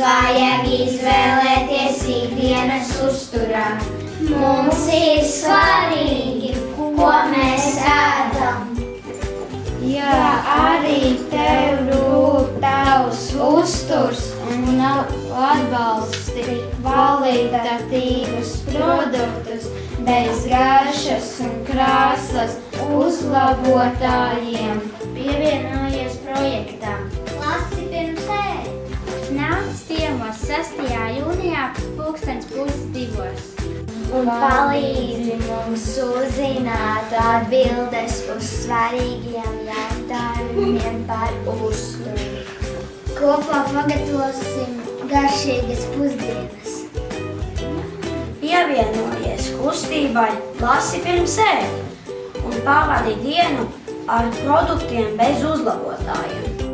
vajag izvēlēties ikdienas uzturā. Mums ir svarīgi, ko mēs ēdam. Ja arī tev rūp tavs uzturs un atbalsti kvalitatīvus produktus bez garšas un krāsas uzlabotājiem, pievienojies projektam. Lasi pirms ēd. Nāc ciemos 6. jūnijā 12:30. Un palīdzi mums uzzināt atbildes uz svarīgiem jautājumiem par uzturu. Kopā pagatavosim garšīgas pusdienas. Pievienojies kustībai Lasi pirms ēd un pavadi dienu ar produktiem bez uzlabotājiem.